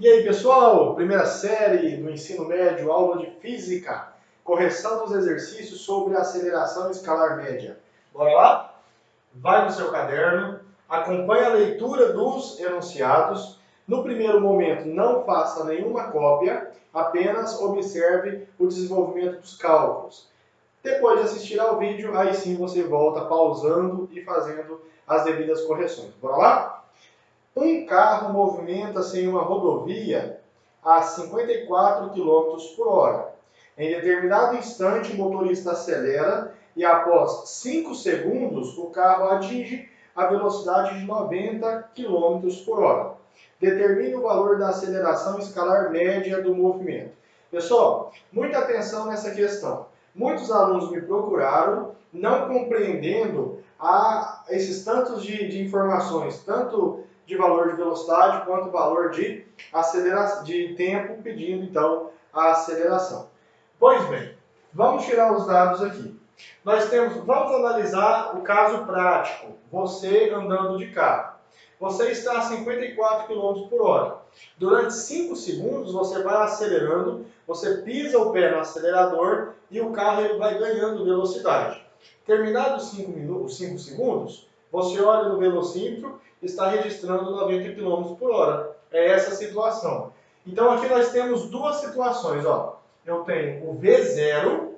E aí, pessoal? Primeira série do ensino médio, aula de física, correção dos exercícios sobre aceleração escalar média. Bora lá? Vai no seu caderno, acompanhe a leitura dos enunciados. No primeiro momento, não faça nenhuma cópia, apenas observe o desenvolvimento dos cálculos. Depois de assistir ao vídeo, aí sim você volta pausando e fazendo as devidas correções. Bora lá? Um carro movimenta-se em uma rodovia a 54 km por hora. Em determinado instante, o motorista acelera e após 5 segundos, o carro atinge a velocidade de 90 km por hora. Determine o valor da aceleração escalar média do movimento. Pessoal, muita atenção nessa questão. Muitos alunos me procuraram, não compreendendo esses tantos de informações, tanto de valor de velocidade quanto valor de aceleração, de tempo, pedindo então a aceleração. Pois bem, vamos tirar os dados aqui. Vamos analisar o caso prático, você andando de carro. Você está a 54 km por hora. Durante 5 segundos você vai acelerando, você pisa o pé no acelerador e o carro ele vai ganhando velocidade. Terminados os 5 segundos, você olha no velocímetro e está registrando 90 km por hora. É essa a situação. Então aqui nós temos duas situações. Ó. Eu tenho o V0,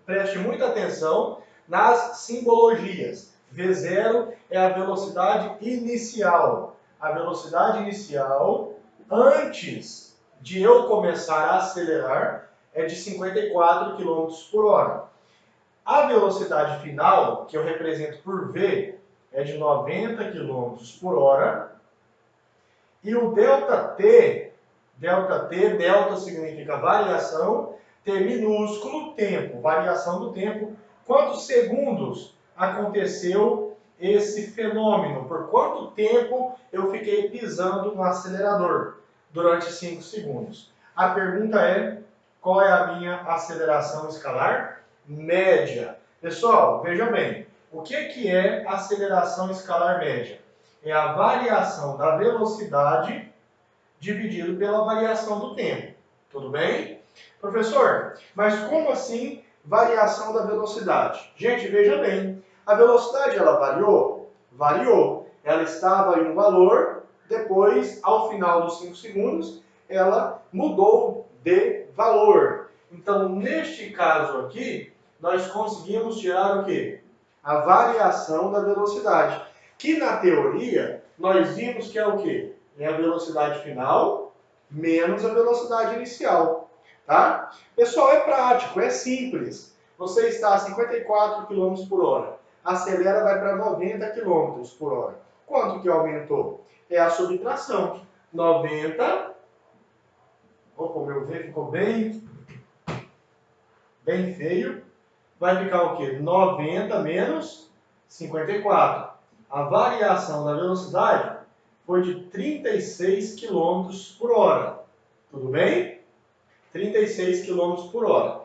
preste muita atenção nas simbologias. V0 é a velocidade inicial. A velocidade inicial, antes de eu começar a acelerar, é de 54 km por hora. A velocidade final, que eu represento por V, é de 90 km por hora. E o delta significa variação, T minúsculo, tempo, variação do tempo. Quantos segundos aconteceu esse fenômeno? Por quanto tempo eu fiquei pisando no acelerador? Durante 5 segundos. A pergunta é, qual é a minha aceleração escalar média? Pessoal, veja bem, o que é aceleração escalar média? É a variação da velocidade dividido pela variação do tempo. Tudo bem? Professor, mas como assim variação da velocidade? Gente, veja bem, a velocidade ela variou? Variou. Ela estava em um valor, depois, ao final dos 5 segundos, ela mudou de valor. Então, neste caso aqui, nós conseguimos tirar o quê? A variação da velocidade. Que na teoria, nós vimos que é o quê? É a velocidade final menos a velocidade inicial. Tá? Pessoal, é prático, é simples. Você está a 54 km por hora. Acelera, vai para 90 km por hora. Quanto que aumentou? É a subtração. 90. Opa, o meu V ficou bem feio. Vai ficar o quê? 90 menos 54. A variação da velocidade foi de 36 km por hora. Tudo bem? 36 km por hora.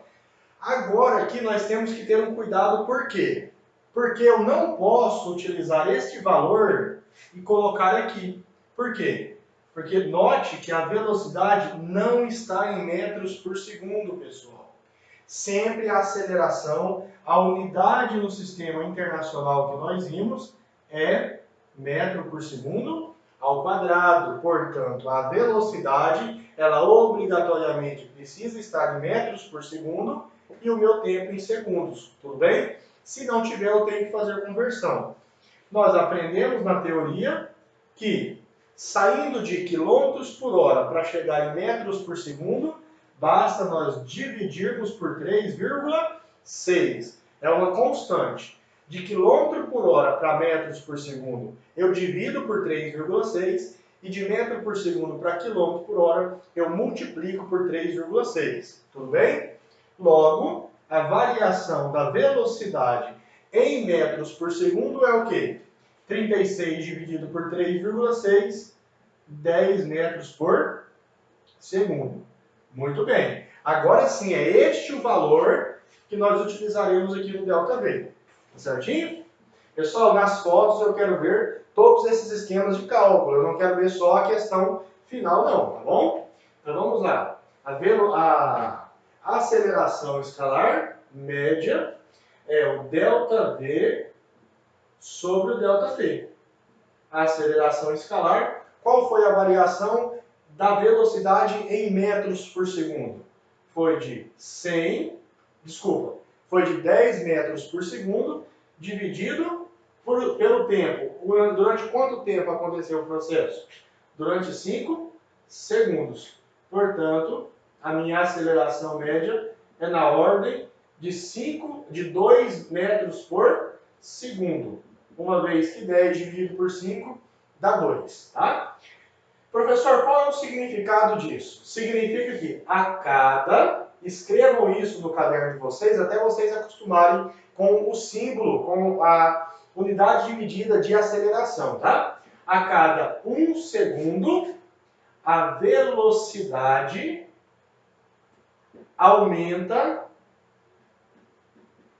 Agora aqui nós temos que ter um cuidado, por quê? Porque eu não posso utilizar este valor e colocar aqui. Por quê? Porque note que a velocidade não está em metros por segundo, pessoal. Sempre a aceleração, a unidade no sistema internacional que nós vimos é metro por segundo ao quadrado. Portanto, a velocidade, ela obrigatoriamente precisa estar em metros por segundo e o meu tempo em segundos. Tudo bem? Se não tiver, eu tenho que fazer conversão. Nós aprendemos na teoria que, saindo de quilômetros por hora para chegar em metros por segundo, basta nós dividirmos por 3,6. É uma constante. De quilômetro por hora para metros por segundo, eu divido por 3,6. E de metro por segundo para quilômetro por hora, eu multiplico por 3,6. Tudo bem? Logo, a variação da velocidade em metros por segundo é o quê? 36 dividido por 3,6, 10 metros por segundo. Muito bem. Agora sim, é este o valor que nós utilizaremos aqui no ΔV. Certinho? Pessoal, nas fotos eu quero ver todos esses esquemas de cálculo. Eu não quero ver só a questão final não, tá bom? Então vamos lá. A aceleração escalar média é o ΔV sobre o ΔT. A aceleração escalar, qual foi a variação da velocidade em metros por segundo? Foi de 10 metros por segundo dividido pelo tempo. Durante quanto tempo aconteceu o processo? Durante 5 segundos. Portanto, a minha aceleração média é na ordem de 2 metros por segundo. Uma vez que 10 dividido por 5 dá 2, tá? Professor, qual é o significado disso? Significa que escrevam isso no caderno de vocês, até vocês acostumarem com o símbolo, com a unidade de medida de aceleração, tá? A cada 1 segundo, a velocidade aumenta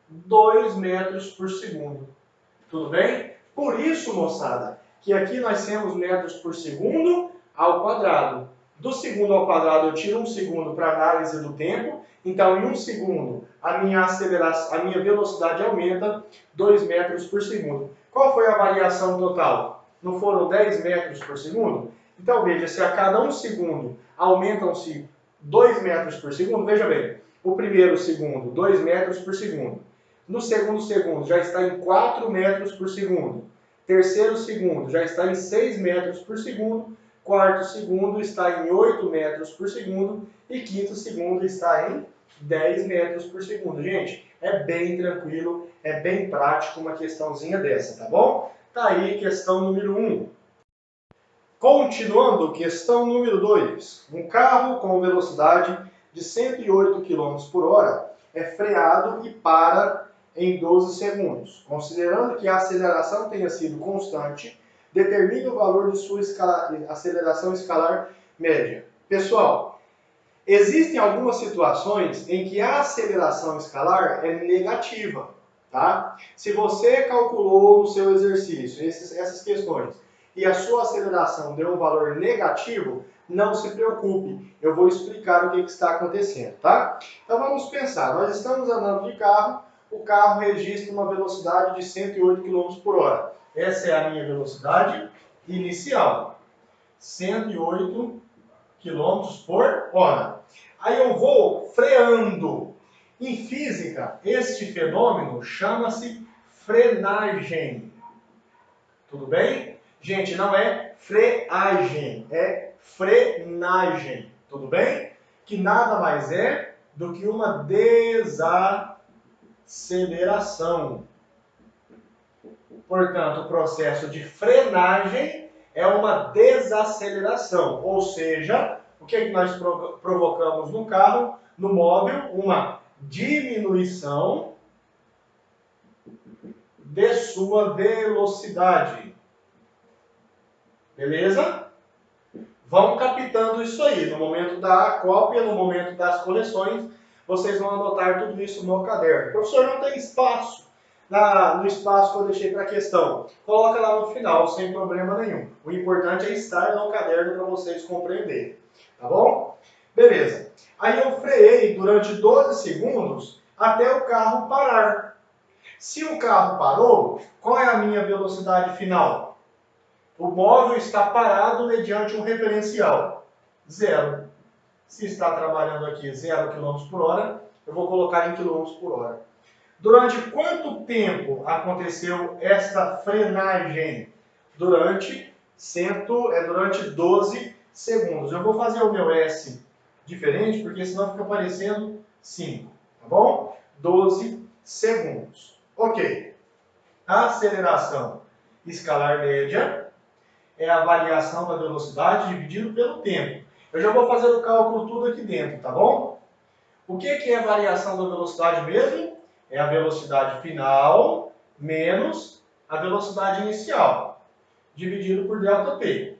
2 metros por segundo. Tudo bem? Por isso, moçada, que aqui nós temos metros por segundo ao quadrado. Do segundo ao quadrado eu tiro 1 segundo para análise do tempo. Então, em 1 segundo, a minha velocidade aumenta 2 metros por segundo. Qual foi a variação total? Não foram 10 metros por segundo? Então, veja, se a cada 1 segundo aumentam-se 2 metros por segundo, veja bem, o primeiro segundo, 2 metros por segundo. No segundo segundo, já está em 4 metros por segundo. Terceiro segundo, já está em 6 metros por segundo. Quarto segundo está em 8 metros por segundo. E quinto segundo está em 10 metros por segundo. Gente, é bem tranquilo, é bem prático uma questãozinha dessa, tá bom? Tá aí questão número 1. Continuando, questão número 2. Um carro com velocidade de 108 km por hora é freado e para em 12 segundos. Considerando que a aceleração tenha sido constante, determine o valor de sua aceleração escalar média. Pessoal, existem algumas situações em que a aceleração escalar é negativa, tá? Se você calculou no seu exercício essas questões e a sua aceleração deu um valor negativo, não se preocupe, eu vou explicar o que está acontecendo, tá? Então vamos pensar, nós estamos andando de carro, o carro registra uma velocidade de 108 km por hora. Essa é a minha velocidade inicial, 108 km por hora. Aí eu vou freando. Em física, este fenômeno chama-se frenagem. Tudo bem? Gente, não é freagem, é frenagem. Tudo bem? Que nada mais é do que uma desaceleração. Portanto, o processo de frenagem é uma desaceleração. Ou seja, o que é que nós provocamos no carro, no móvel? Uma diminuição de sua velocidade. Beleza? Vão captando isso aí. No momento da cópia, no momento das correções, vocês vão anotar tudo isso no caderno. Professor, não tem espaço no espaço que eu deixei para a questão. Coloca lá no final, sem problema nenhum. O importante é estar no caderno para vocês compreenderem. Tá bom? Beleza. Aí eu freiei durante 12 segundos até o carro parar. Se o carro parou, qual é a minha velocidade final? O móvel está parado mediante um referencial. 0. Se está trabalhando aqui 0 km por hora, eu vou colocar em km por hora. Durante quanto tempo aconteceu esta frenagem? Durante 12 segundos. Eu vou fazer o meu S diferente, porque senão fica parecendo 5. Tá bom? 12 segundos. Ok. A aceleração escalar média é a variação da velocidade dividido pelo tempo. Eu já vou fazer o cálculo tudo aqui dentro, tá bom? O que é a variação da velocidade mesmo? É a velocidade final menos a velocidade inicial, dividido por ΔP.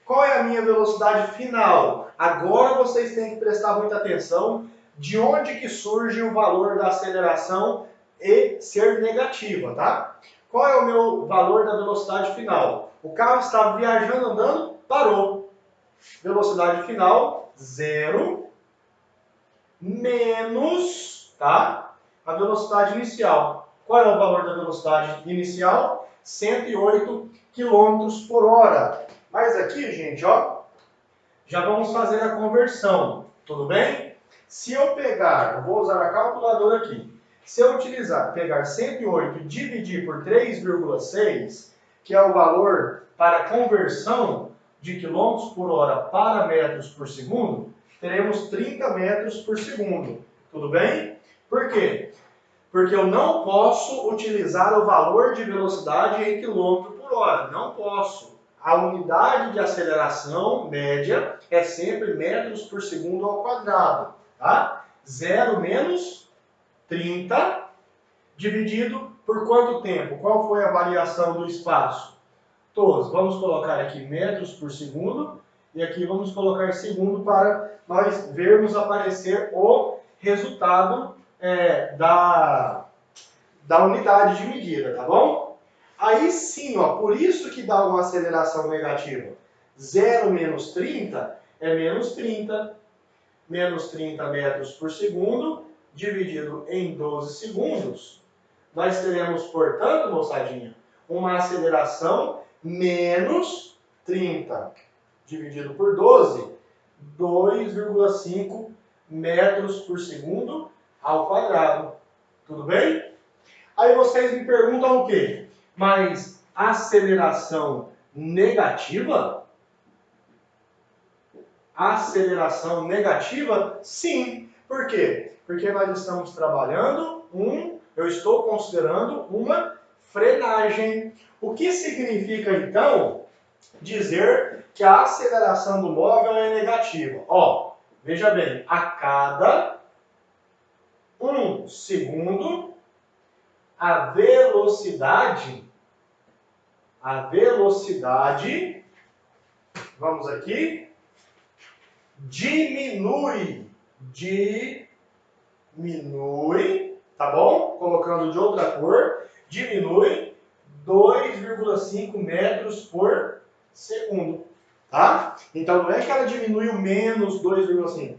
Qual é a minha velocidade final? Agora vocês têm que prestar muita atenção de onde que surge o valor da aceleração e ser negativa, tá? Qual é o meu valor da velocidade final? O carro estava viajando, andando, parou. velocidade final, 0, menos, tá? A velocidade inicial. Qual é o valor da velocidade inicial? 108 km por hora. Mas aqui, gente, ó, já vamos fazer a conversão, tudo bem? Se eu pegar, eu vou usar a calculadora aqui, se eu pegar 108 e dividir por 3,6, que é o valor para a conversão de quilômetros por hora para metros por segundo, teremos 30 metros por segundo, tudo bem? Por quê? Porque eu não posso utilizar o valor de velocidade em quilômetro por hora, não posso. A unidade de aceleração média é sempre metros por segundo ao quadrado, tá? 0 menos 30 dividido por quanto tempo? Qual foi a variação do espaço? Todos. Vamos colocar aqui metros por segundo e aqui vamos colocar segundo para nós vermos aparecer o resultado da unidade de medida, tá bom? Aí sim, ó, por isso que dá uma aceleração negativa. 0 menos 30 é menos 30. Menos 30 metros por segundo, dividido em 12 segundos. Nós teremos, portanto, moçadinha, uma aceleração menos 30, dividido por 12, 2,5 metros por segundo ao quadrado. Tudo bem? Aí vocês me perguntam o quê? Mas aceleração negativa? Aceleração negativa? Sim. Por quê? Porque nós estamos trabalhando eu estou considerando uma frenagem. O que significa, então, dizer que a aceleração do móvel é negativa? Ó, veja bem, a cada 1 segundo, a velocidade, vamos aqui, diminui, tá bom? Colocando de outra cor, diminui 2,5 metros por segundo, tá? Então não é que ela diminui o menos 2,5.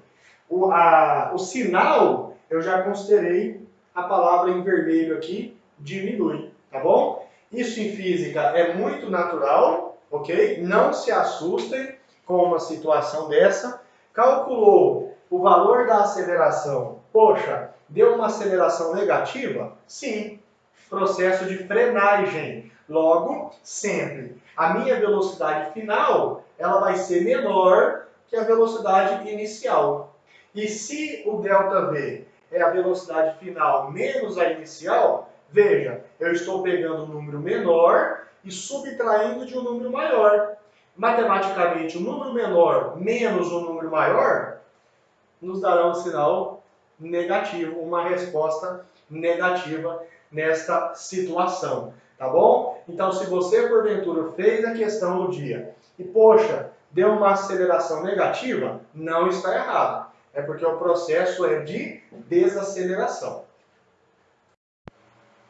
O sinal, eu já considerei a palavra em vermelho aqui, diminui, tá bom? Isso em física é muito natural, ok? Não se assustem com uma situação dessa. Calculou o valor da aceleração. Poxa, deu uma aceleração negativa? Sim. Processo de frenagem. Logo, sempre a minha velocidade final, ela vai ser menor que a velocidade inicial. E se o ΔV é a velocidade final menos a inicial, veja, eu estou pegando um número menor e subtraindo de um número maior. Matematicamente, o número menor menos o número maior nos dará um sinal negativo, uma resposta negativa nesta situação, tá bom? Então, se você, porventura, fez a questão do dia e, poxa, deu uma aceleração negativa, não está errado. É porque o processo é de desaceleração.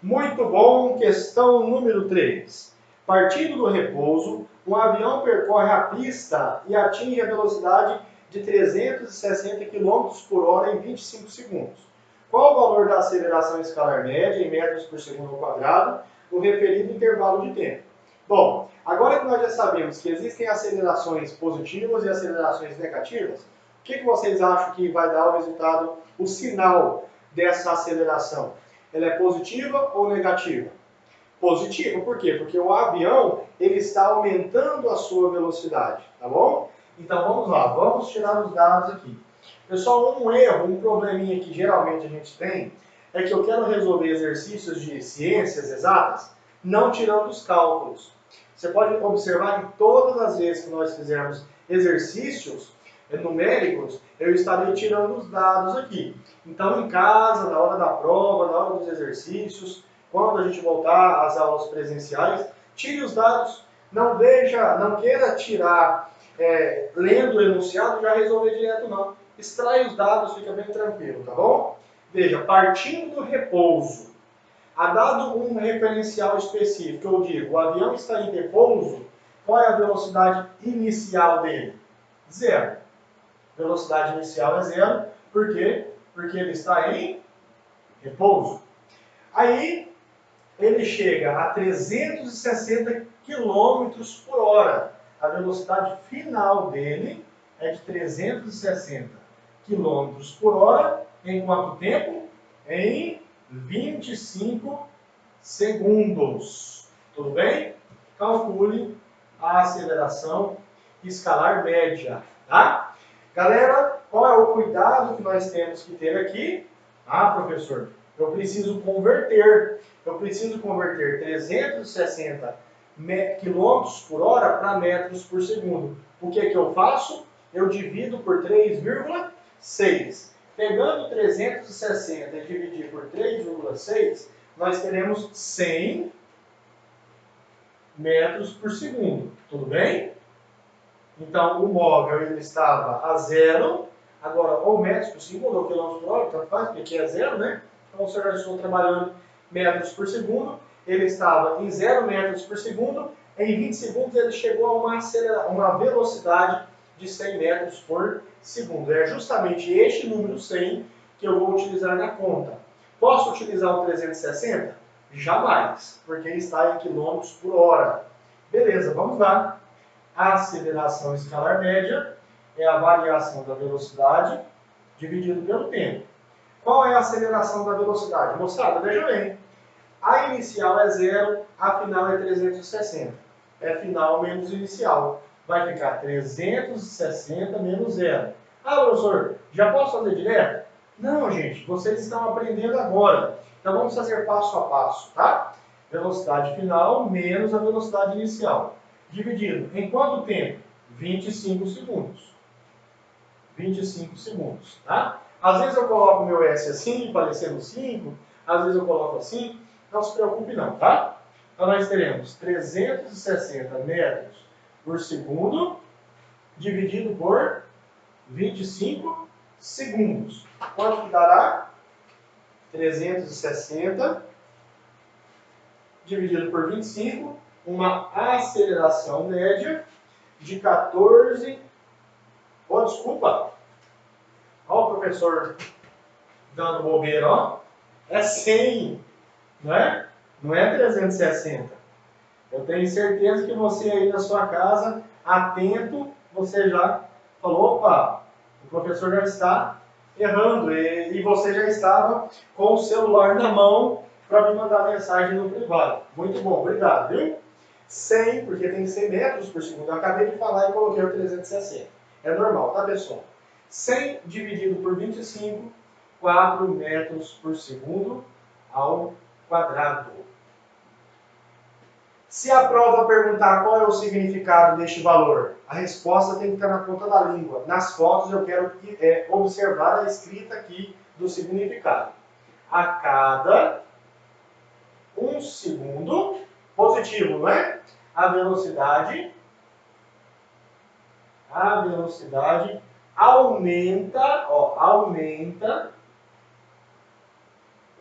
Muito bom, questão número 3. Partindo do repouso, um avião percorre a pista e atinge a velocidade de 360 km por hora em 25 segundos. Qual o valor da aceleração escalar média em metros por segundo ao quadrado no referido intervalo de tempo? Bom, agora que nós já sabemos que existem acelerações positivas e acelerações negativas, o que vocês acham que vai dar o resultado, o sinal dessa aceleração? Ela é positiva ou negativa? Positiva, por quê? Porque o avião ele está aumentando a sua velocidade, tá bom? Então vamos lá, vamos tirar os dados aqui. Pessoal, um erro, um probleminha que geralmente a gente tem é que eu quero resolver exercícios de ciências exatas não tirando os cálculos. Você pode observar que todas as vezes que nós fizermos exercícios numéricos, eu estarei tirando os dados aqui. Então, em casa, na hora da prova, na hora dos exercícios, quando a gente voltar às aulas presenciais, tire os dados, não queira tirar lendo o enunciado e já resolver direto não. Extrai os dados, fica bem tranquilo, tá bom? Veja, partindo do repouso, a dado um referencial específico, eu digo, o avião está em repouso, qual é a velocidade inicial dele? zero. Velocidade inicial é zero. Por quê? Porque ele está em repouso. Aí, ele chega a 360 km por hora. A velocidade final dele é de 360 km por hora. Em quanto tempo? Em 25 segundos. Tudo bem? Calcule a aceleração escalar média. Tá? Galera, qual é o cuidado que nós temos que ter aqui? Ah, professor, eu preciso converter. Eu preciso converter 360 km por hora para metros por segundo. O que é que eu faço? Eu divido por 3,6. Pegando 360 e dividir por 3,6, nós teremos 100 metros por segundo. Tudo bem? Então, o móvel ele estava a zero. Agora, ou metros por segundo, ou quilômetros por hora, tanto faz, porque aqui é zero, né? Então, o senhor já estou trabalhando metros por segundo. Ele estava em 0 metros por segundo. Em 20 segundos, ele chegou a uma velocidade de 100 metros por segundo. É justamente este número 100 que eu vou utilizar na conta. Posso utilizar o 360? Jamais, porque está em quilômetros por hora. Beleza, vamos lá. A aceleração escalar média é a variação da velocidade dividido pelo tempo. Qual é a aceleração da velocidade? Moçada, veja bem. A inicial é 0, a final é 360. É final menos inicial. Vai ficar 360 menos 0. Ah, professor, já posso fazer direto? Não, gente, vocês estão aprendendo agora. Então vamos fazer passo a passo, tá? Velocidade final menos a velocidade inicial. Dividido em quanto tempo? 25 segundos. 25 segundos, tá? Às vezes eu coloco o meu S assim, parecendo 5. Às vezes eu coloco assim. Não se preocupe não, tá? Então nós teremos 360 metros por segundo dividido por 25 segundos. Quanto que dará? 360 dividido por 25, uma aceleração média de 14... Oh, desculpa. Olha o professor dando bobeira, ó. É 100, não é? Não é 360. Eu tenho certeza que você aí na sua casa, atento, você já falou, opa, o professor já está errando e você já estava com o celular na mão para me mandar mensagem no privado. Muito bom, obrigado, viu? 100, porque tem 100 metros por segundo. Eu acabei de falar e coloquei o 360. É normal, tá, pessoal? 100 dividido por 25, 4 metros por segundo ao quadrado. Se a prova perguntar qual é o significado deste valor, a resposta tem que estar na ponta da língua. Nas fotos eu quero observar a escrita aqui do significado. A cada 1 segundo, positivo, não é? A velocidade aumenta, ó, aumenta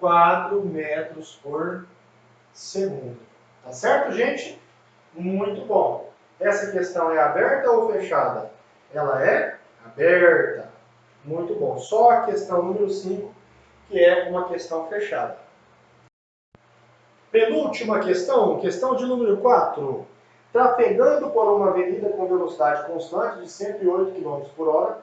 4 metros por segundo. Tá certo, gente? Muito bom. Essa questão é aberta ou fechada? Ela é aberta. Muito bom. Só a questão número 5, que é uma questão fechada. Penúltima questão, questão de número 4. Trafegando por uma avenida com velocidade constante de 108 km por hora,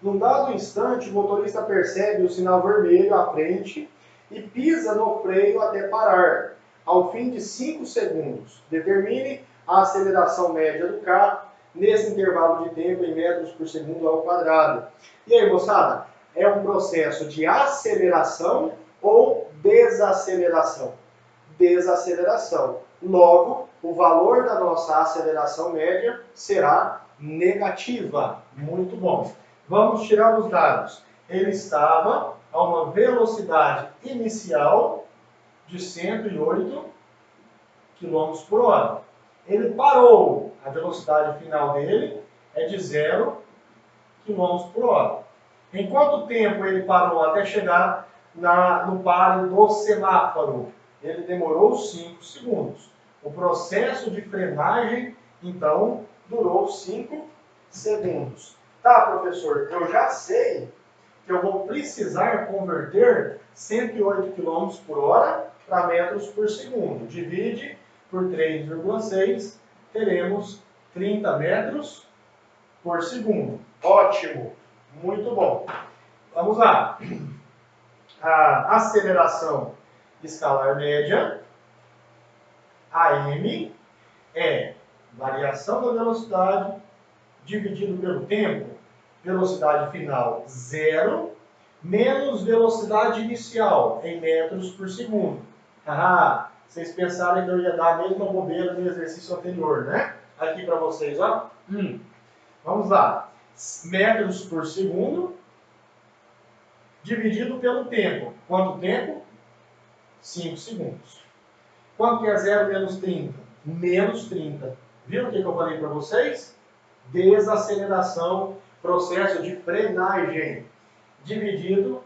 num dado instante o motorista percebe o sinal vermelho à frente e pisa no freio até parar, ao fim de 5 segundos. Determine a aceleração média do carro nesse intervalo de tempo em metros por segundo ao quadrado. E aí, moçada, é um processo de aceleração ou desaceleração? Desaceleração. Logo, o valor da nossa aceleração média será negativa. Muito bom. Vamos tirar os dados. Ele estava a uma velocidade inicial de 108 km por hora. Ele parou. A velocidade final dele é de 0 km por hora. Em quanto tempo ele parou até chegar no pare do semáforo? Ele demorou 5 segundos. O processo de frenagem, então, durou 5 segundos. Tá, professor, eu já sei que eu vou precisar converter 108 km por hora para metros por segundo. Divide por 3,6, teremos 30 metros por segundo. Ótimo, muito bom. Vamos lá. A aceleração escalar média, AM, é variação da velocidade dividido pelo tempo, velocidade final 0, menos velocidade inicial, em metros por segundo. Ah, vocês pensaram que eu ia dar a mesma bobeira do exercício anterior, né? Aqui para vocês, ó. Vamos lá. Metros por segundo dividido pelo tempo. Quanto tempo? 5 segundos. Quanto que é 0 menos 30? Menos 30. Viu o que eu falei para vocês? Desaceleração, processo de frenagem, dividido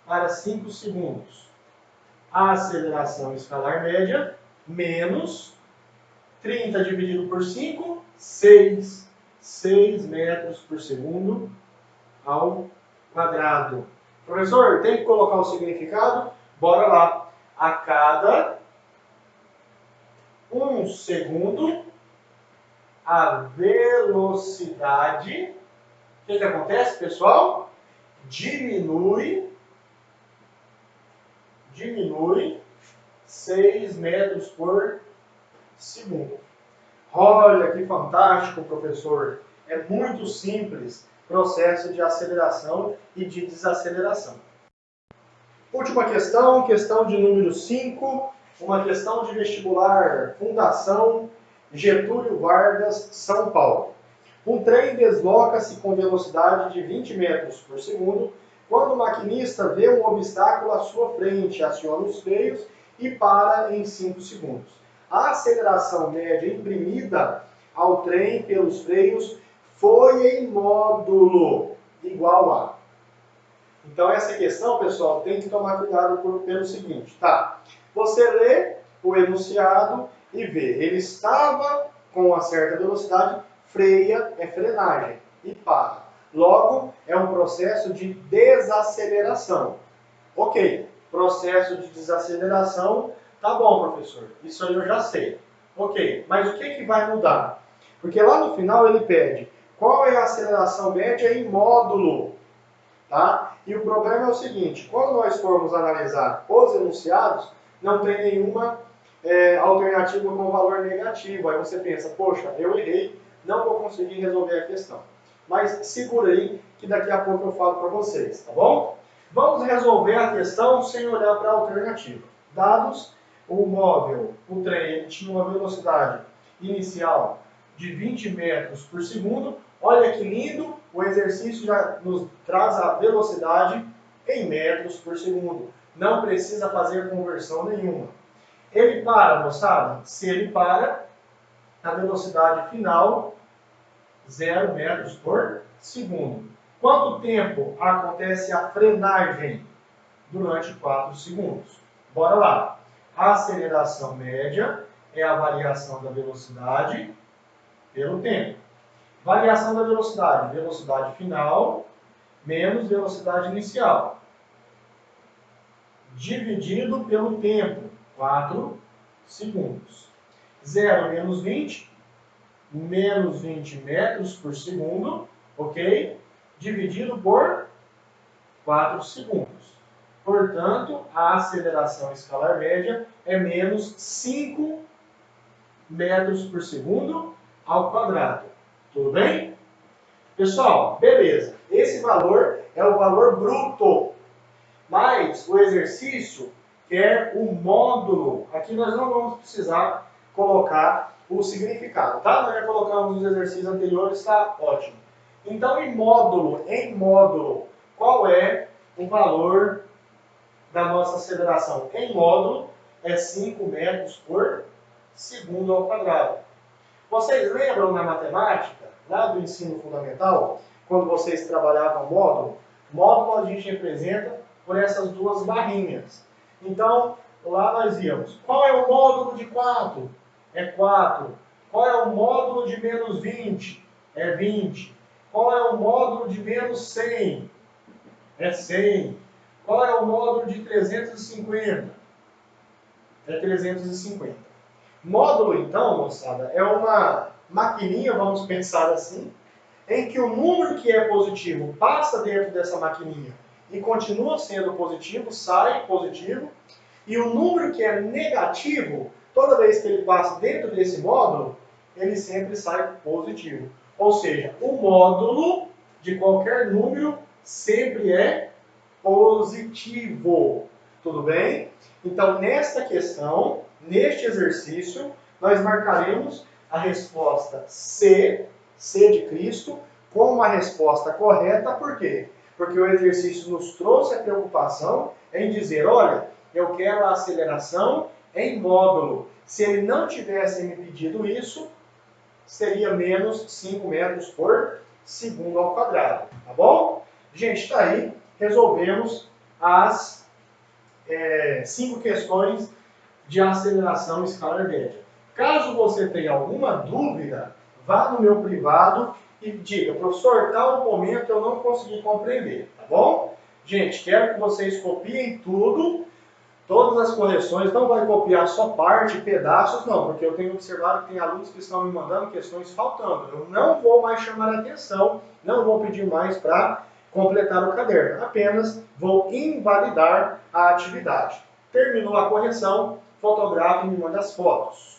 para 5 segundos. A aceleração escalar média, menos 30 dividido por 5, 6. 6 metros por segundo ao quadrado. Professor, tem que colocar o significado? Bora lá. A cada 1 segundo, a velocidade, o que acontece, pessoal? Diminui 6 metros por segundo. Olha que fantástico, professor. É muito simples processo de aceleração e de desaceleração. Última questão, questão de número 5, uma questão de vestibular, Fundação Getúlio Vargas, São Paulo. Um trem desloca-se com velocidade de 20 metros por segundo quando o maquinista vê um obstáculo à sua frente, aciona os freios e para em 5 segundos. A aceleração média imprimida ao trem pelos freios foi em módulo igual a. Então essa questão, pessoal, tem que tomar cuidado pelo seguinte, tá? Você lê o enunciado e vê, ele estava com uma certa velocidade, freia é frenagem e para. Logo, é um processo de desaceleração. Ok, processo de desaceleração, tá bom, professor, isso aí eu já sei. Ok, mas o que vai mudar? Porque lá no final ele pede qual é a aceleração média em módulo. Tá? E o problema é o seguinte, quando nós formos analisar os enunciados, não tem nenhuma alternativa com valor negativo. Aí você pensa, poxa, eu errei, não vou conseguir resolver a questão. Mas segura aí, que daqui a pouco eu falo para vocês, tá bom? Vamos resolver a questão sem olhar para a alternativa. Dados, o móvel, o trem, ele tinha uma velocidade inicial de 20 metros por segundo. Olha que lindo, o exercício já nos traz a velocidade em metros por segundo. Não precisa fazer conversão nenhuma. Ele para, moçada? Se ele para, a velocidade final, 0 metros por segundo. Quanto tempo acontece a frenagem? Durante 4 segundos. Bora lá. A aceleração média é a variação da velocidade pelo tempo. Variação da velocidade, velocidade final menos velocidade inicial. Dividido pelo tempo, 4 segundos. 0 menos 20, menos 20 metros por segundo, ok? Dividido por 4 segundos. Portanto, a aceleração escalar média é menos 5 metros por segundo ao quadrado. Tudo bem? Pessoal, beleza. Esse valor é o valor bruto. Mas o exercício quer o módulo. Aqui nós não vamos precisar colocar o significado, tá? Nós já colocamos nos exercícios anteriores, está ótimo. Então, em módulo, qual é o valor da nossa aceleração? Em módulo, é 5 metros por segundo ao quadrado. Vocês lembram na matemática, lá do ensino fundamental, quando vocês trabalhavam módulo? Módulo a gente representa por essas duas barrinhas. Então, lá nós íamos. Qual é o módulo de 4? É 4. Qual é o módulo de menos 20? É 20. Qual é o módulo de menos 100? É 100. Qual é o módulo de 350? É 350. Módulo, então, moçada, é uma maquininha, vamos pensar assim, em que o número que é positivo passa dentro dessa maquininha e continua sendo positivo, sai positivo, e o número que é negativo, toda vez que ele passa dentro desse módulo, ele sempre sai positivo. Ou seja, o módulo de qualquer número sempre é positivo. Tudo bem? Então, nesta questão, neste exercício, nós marcaremos a resposta C, C de Cristo, como a resposta correta. Por quê? Porque o exercício nos trouxe a preocupação em dizer, olha, eu quero a aceleração em módulo. Se ele não tivesse me pedido isso, seria menos 5 metros por segundo ao quadrado. Tá bom? Gente, está aí. Resolvemos as 5 questões de aceleração escalar média. Caso você tenha alguma dúvida, vá no meu privado e diga, professor, tal momento eu não consegui compreender, tá bom? Gente, quero que vocês copiem tudo, todas as correções, não vai copiar só parte, pedaços, não, porque eu tenho observado que tem alunos que estão me mandando questões faltando. Eu não vou mais chamar a atenção, não vou pedir mais para completar o caderno, apenas vou invalidar a atividade. Terminou a correção, fotografe e me manda as fotos.